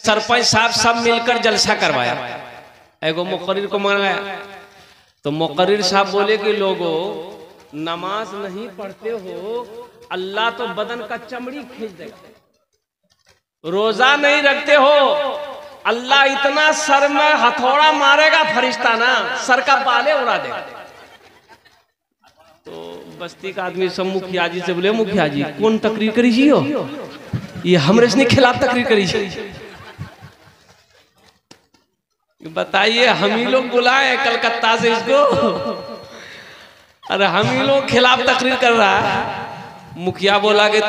सरपंच साहब सब मिलकर जलसा करवाया, एगो मुकर्रिर को मंगाया। तो मुकर्रिर साहब बोले कि लोगों, नमाज नहीं पढ़ते हो, अल्लाह तो बदन का चमड़ी खींच देगा। रोजा नहीं रखते हो, अल्लाह इतना सर में हथौड़ा मारेगा फरिश्ता ना, सर का बाले उड़ा देगा। तो बस्ती का आदमी सब मुखिया जी से बोले, मुखिया जी कौन तकरीर करी जी हो, ये हमरे से खिलाफ तकरीर करी जी, बताइए। हम ही लोग बुलाए कलकत्ता से इसको, अरे हम ही लोग खिलाफ तकरीर कर रहा है। मुखिया बोला कि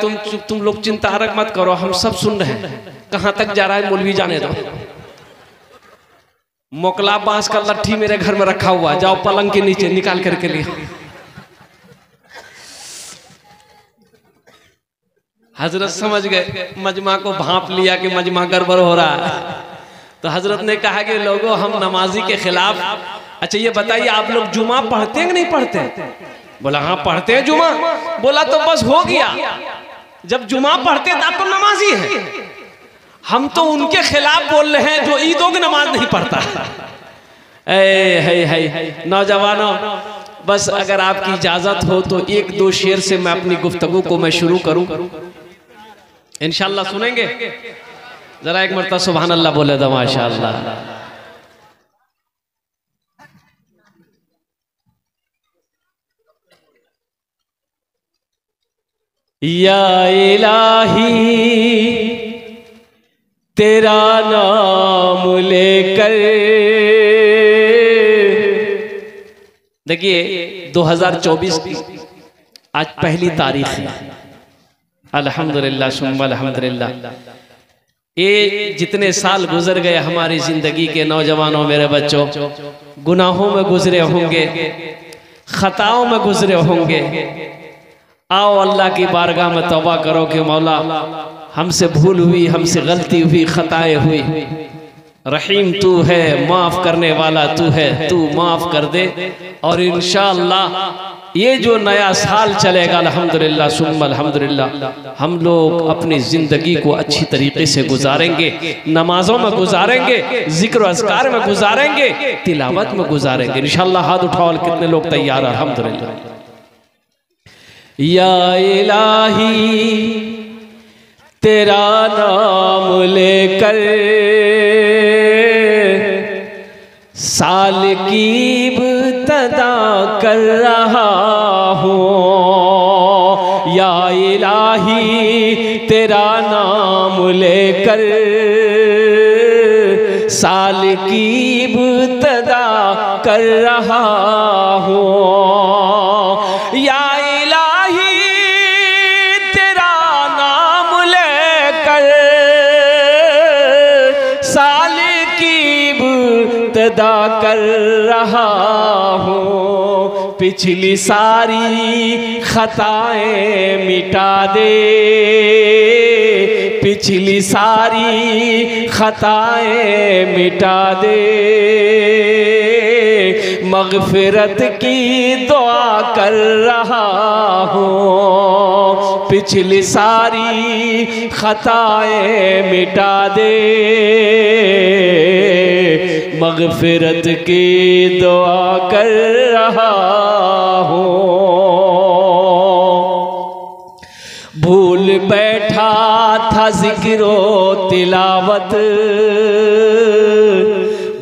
तुम लोग चिंता मत करो, हम सब सुन रहे हैं, कहां तक जा रहा है मौलवी जाने दो। मोकला बांस का लट्ठी मेरे घर में रखा हुआ, जाओ पलंग के नीचे निकाल करके लिए। हजरत समझ गए, मजमा को भांप लिया कि मजमा गड़बड़ हो रहा है। तो हजरत ने कहा कि लोगों, हम नमाजी के खिलाफ, अच्छा ये बताइए आप लोग जुमा पढ़ते हैं कि नहीं पढ़ते? बोला हाँ पढ़ते हैं जुमा। बोला तो बस हो गया, जब जुमा पढ़ते हैं तो आप तो नमाजी हैं। हम तो उनके खिलाफ बोल रहे हैं जो ईदों की नमाज नहीं पढ़ता। नौजवानों, बस अगर आपकी इजाजत हो तो एक दो शेर से मैं अपनी गुफ्तगू को मैं शुरू करूं, इंशाअल्लाह सुनेंगे। जरा एक मरतबा सुभान अल्लाह बोले दो, माशाअल्लाह। या इलाही तेरा नाम लेकर, देखिए 2024 की आज पहली तारीख है। अल्हम्दुलिल्लाह सुम्मा अल्हम्दुलिल्लाह। ये जितने साल गुजर गए हमारी जिंदगी के, नौजवानों मेरे बच्चों, गुनाहों में गुजरे होंगे, खताओं में गुजरे होंगे। आओ अल्लाह की बारगाह में तौबा करो कि मौला हमसे भूल हुई, हमसे गलती हुई, खताएं हुई। रहीम तू है, माफ करने वाला तू है, तू माफ कर दे। और इंशाअल्लाह ये जो नया साल चलेगा, अल्हम्दुलिल्लाह सुम्मा अल्हम्दुलिल्लाह, हम लोग अपनी जिंदगी को अच्छी तरीके से गुजारेंगे, नमाजों में गुजारेंगे, जिक्र अस्कार में गुजारेंगे, तिलावत में गुजारेंगे इंशाअल्लाह। हाथ उठाओ, कितने लोग तैयार हैं? अल्हम्दुलिल्लाह। या इलाही तेरा नाम लेकर साल की इब्तिदा कर रहा हूँ। या इलाही तेरा नाम लेकर साल की इब्तिदा कर रहा हूँ। या इब्तिदा कर रहा हूँ, पिछली सारी खताएं मिटा दे, पिछली सारी खताएं मिटा दे, मगफिरत की दुआ कर रहा हूँ, पिछली सारी खताएं मिटा दे, मगफिरत की दुआ कर रहा हूँ। भूल बैठा था जिक्रो तिलावत,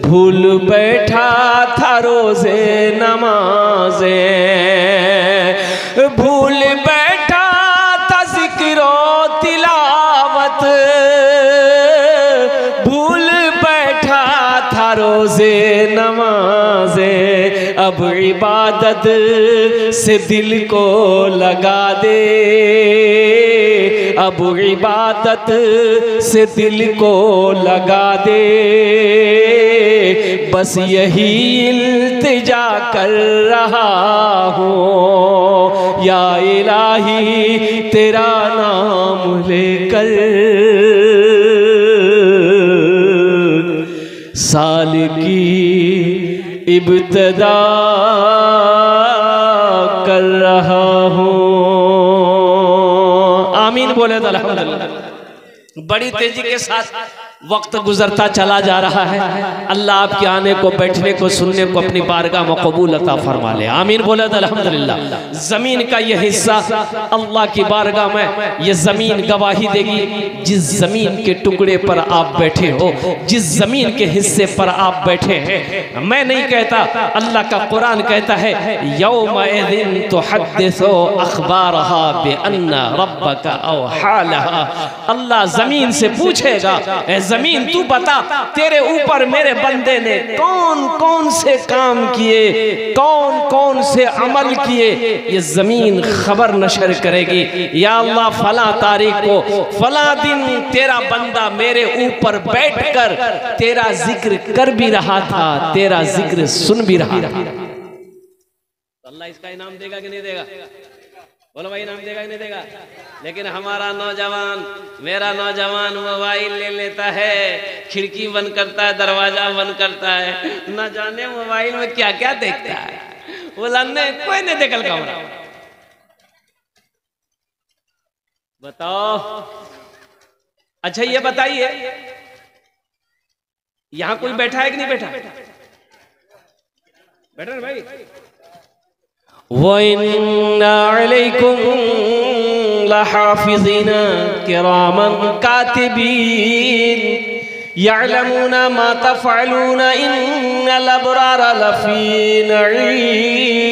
भूल बैठा था रोजे नमाज़े, भूल बैठा था जिक्रो तिलावत, भूल बैठा था रोजे नमाज़े। अब इबादत से दिल को लगा दे, अब इबादत से दिल को लगा दे, बस यही इल्तिजा कर रहा हूँ। या इलाही तेरा नाम लेकर साल की इब्तिदा कर रहा हूँ। आमीन बोले तो अल्हम्दुलिल्लाह। बड़ी तेजी के साथ वक्त गुजरता चला जा रहा है। अल्लाह आपके आने को, बैठने को, सुनने को अपनी बारगाह में कबूल अता फरमा ले। आमीन बोले तो अल्हम्दुलिल्लाह। ज़मीन का यह हिस्सा अल्लाह की बारगाह में ये ज़मीन गवाही देगी। जिस ज़मीन के टुकड़े पर आप बैठे हो, जिस ज़मीन के हिस्से पर आप बैठे हैं, मैं नहीं कहता, अल्लाह का कुरान कहता है यौमइज़िन तुहद्दिसु अख़बारहा बिअन्ना रब्बका औहा लहा। अल्लाह ज़मीन से पूछेगा, ज़मीन तू बता तेरे ऊपर मेरे बंदे ने कौन कौन से काम किए, कौन कौन से अमल किए। ये ज़मीन खबर नशर करेगी, या अल्लाह फला तारीख को फला दिन तेरा बंदा मेरे ऊपर बैठकर तेरा जिक्र कर भी रहा था, तेरा जिक्र सुन भी रहा था। अल्लाह इसका इनाम देगा कि नहीं देगा? बोलो भाई, इनाम देगा कि नहीं देगा? लेकिन हमारा नौजवान, मेरा नौजवान मोबाइल ले लेता है, खिड़की बंद करता है, दरवाजा बंद करता है, न जाने मोबाइल में क्या क्या देखता है। बोला नहीं, कोई नहीं देखल कमरा। बताओ, अच्छा ये बताइए, यहां कोई बैठा है कि नहीं बैठा? बैठा ना भाई। वइन्ना अलैकुम लहाफिज़ीन किरामन कातिबीन यअलमूना मा तफ़अलून इन्नल अबरारा लफ़ी नईम।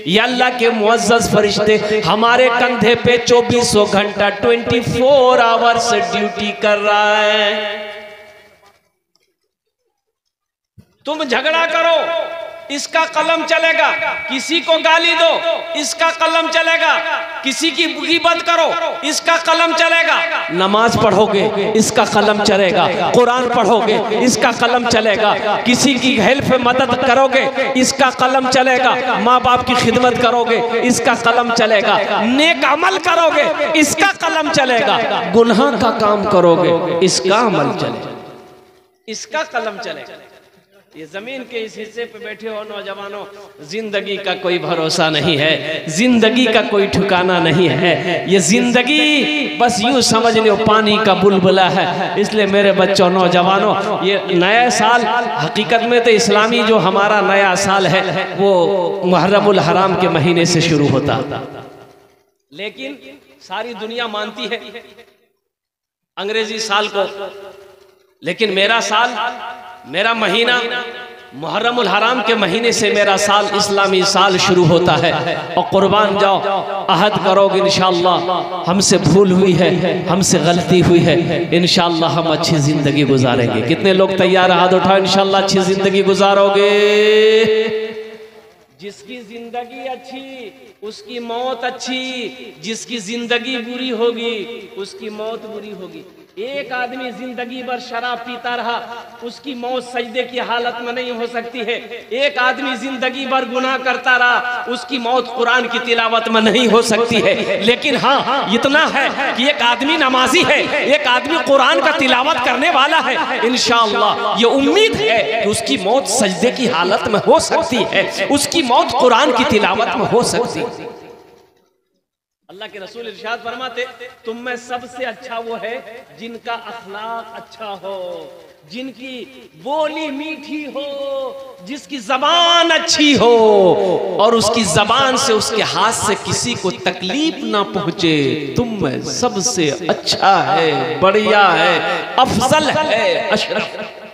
या अल्लाह के मुअज़्ज़ज़ फरिश्ते हमारे कंधे पे 24 घंटा 24 आवर्स ड्यूटी कर रहा है। तुम झगड़ा करो, इसका कलम चलेगा। किसी को गाली दो, इसका कलम चलेगा। किसी की ग़ीबत करो, इसका कलम चलेगा। नमाज पढ़ोगे, इसका कलम चलेगा। कुरान पढ़ोगे, इसका कलम चलेगा। किसी की हेल्प मदद करोगे, इसका कलम चलेगा। माँ बाप की खिदमत करोगे, इसका कलम चलेगा। नेक अमल करोगे, इसका कलम चलेगा। गुनाह का काम करोगे, इसका अमल चलेगा, इसका कलम चलेगा। ये जमीन के इस हिस्से पे बैठे हो नौजवानों, जिंदगी का कोई भरोसा नहीं है, जिंदगी का कोई ठिकाना नहीं है। ये जिंदगी बस यूं समझ लो पानी का बुलबुला है। इसलिए मेरे बच्चों, नौजवानों, ये नया साल हकीकत में तो इस्लामी जो हमारा नया साल है वो मुहर्रमुल हराम के महीने से शुरू होता, लेकिन सारी दुनिया मानती है अंग्रेजी साल को। लेकिन मेरा साल, मेरा महीना मुहर्रमुल हराम के महीने से मेरा साल, इस्लामी साल शुरू होता है। और कुर्बान जाओ, अहद करोगे इंशाअल्लाह, हमसे भूल हुई है, हमसे गलती हुई है, इंशाअल्लाह हम अच्छी जिंदगी गुजारेंगे। कितने लोग तैयार? हाथ उठाओ, इंशाअल्लाह अच्छी जिंदगी गुजारोगे। जिसकी जिंदगी अच्छी उसकी मौत अच्छी, जिसकी जिंदगी बुरी होगी उसकी मौत बुरी होगी। एक आदमी जिंदगी भर शराब पीता रहा, उसकी मौत सजदे की हालत में नहीं हो सकती है। एक आदमी जिंदगी भर गुनाह करता रहा, उसकी मौत कुरान की तिलावत में नहीं हो सकती है। लेकिन हाँ, इतना है कि एक आदमी नमाजी है, एक आदमी कुरान का तिलावत करने वाला है, इंशाअल्लाह ये उम्मीद है कि उसकी मौत सजदे की हालत में हो सकती है, उसकी मौत कुरान की तिलावत में हो सकती है। अल्लाह के रसूल इरशाद फरमाते, तुम में सबसे अच्छा वो है जिनका अखलाक अच्छा हो, जिनकी बोली मीठी हो, जिसकी जबान अच्छी हो और उसकी जबान से, उसके हाथ से किसी को तकलीफ ना पहुंचे। तुम में सबसे अच्छा है, बढ़िया है, अफजल है, अशरफ।